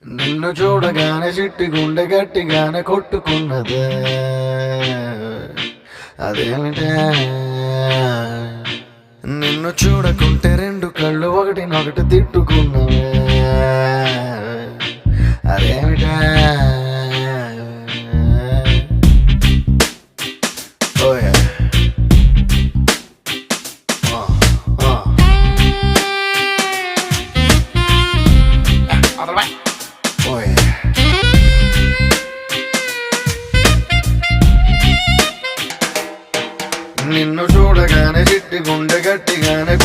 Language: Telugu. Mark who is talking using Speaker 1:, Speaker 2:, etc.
Speaker 1: నిన్ను చూడగానే చిట్టి గుండె గట్టిగానే కొట్టుకున్నదే. అదేమిటే నిన్ను చూడకుంటే రెండు కళ్ళు ఒకటినొకటి తిట్టుకున్నవే. అదేమిటే ఓయ్ ఓయ్ నిన్ను చూడగానే చిట్టి గుండె గట్టిగానే